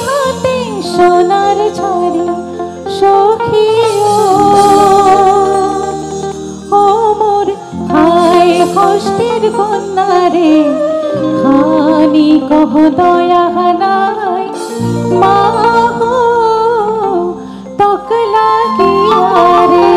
হাতে সোনার ঝাড়ি সখী ও মোর হায় কষ্টের কন্যা রে খানি কহ দয়া নাই মা হো তক লাগিয়া রে।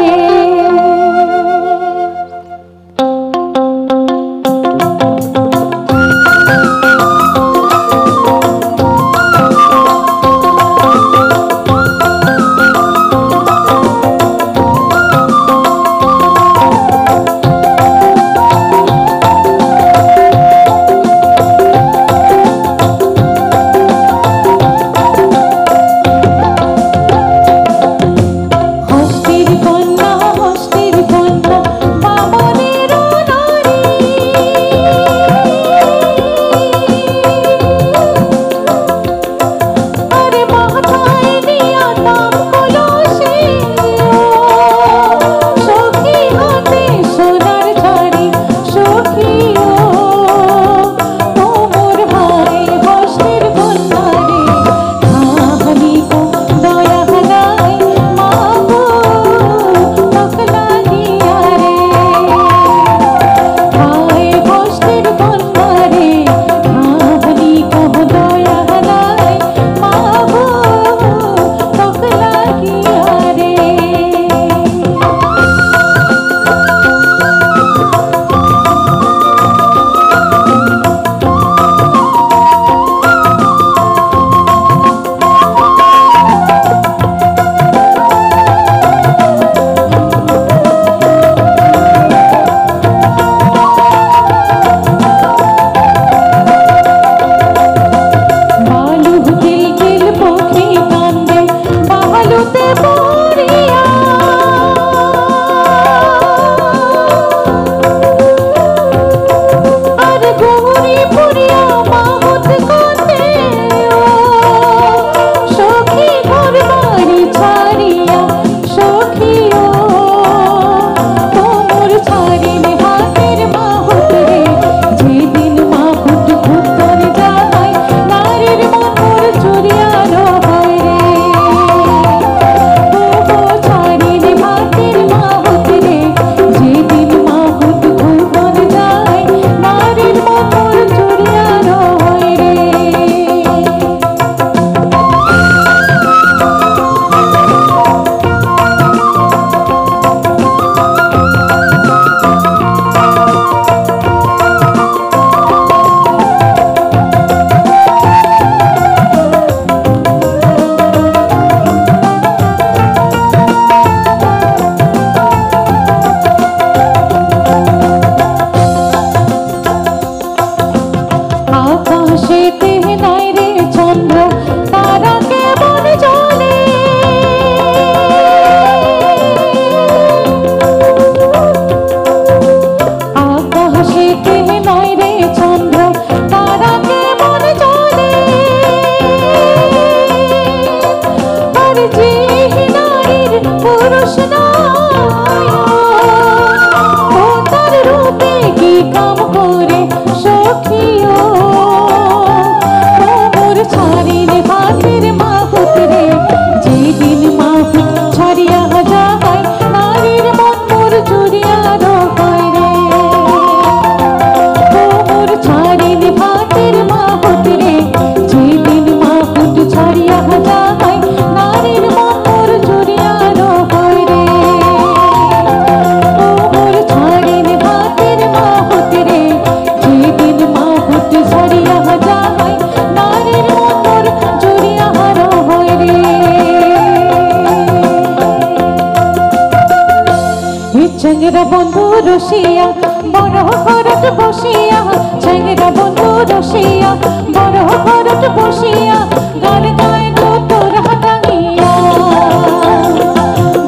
চেংরা বন্ধু রসিয়া বড় ঘরত বসিয়া, চেংরা বন্ধু রসিয়া বড় ঘরত বসিয়া, গান গায় দো তোর হাতাঙ্গিয়া,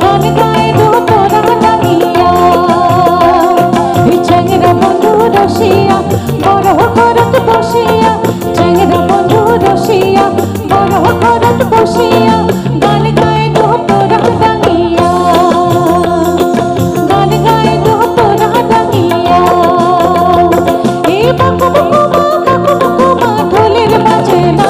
গান গায় দো তোর হাতাঙ্গিয়া। চেংরা বন্ধু রসিয়া বড় ঘরত বসিয়া, চেংরা বন্ধু রসিয়া বড় ঘরত বসিয়া, গান গায় দো তোর হাতাঙ্গিয়া, গান গায় দো তোর হাতাঙ্গিয়া। এই বাঁকু বুকু মা কাকু বুকু মা ঢোলের বাজে না,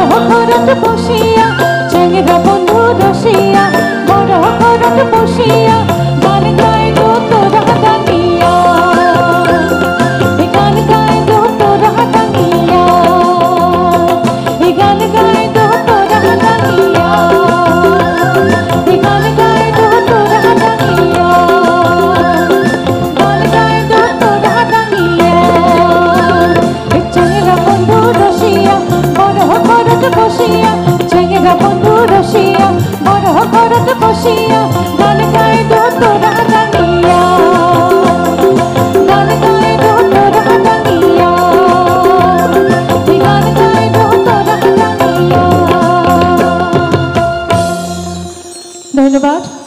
বড় ঘরত বসিয়া চ্যাংরা বন্ধু রসিয়া বড় ঘরত বসিয়া গান গাইল তোরা দাঁড়িয়া গান গাইল তোরা দাঁড়িয়া গান গাইল তোরা দাঁড়িয়া গান গাইল তোরা দাঁড়িয়া গান গাইল তোরা দাঁড়িয়া চ্যাংরা বন্ধু রসিয়া বড় ঘরত বসিয়া চ্যাংরা বন্ধু রসিয়া বড় ঘরত বসিয়া গান গাইল তোরা দাঁড়িয়া গান গাইল তোরা দাঁড়িয়া গান গাইল তোরা দাঁড়িয়া। ধন্যবাদ।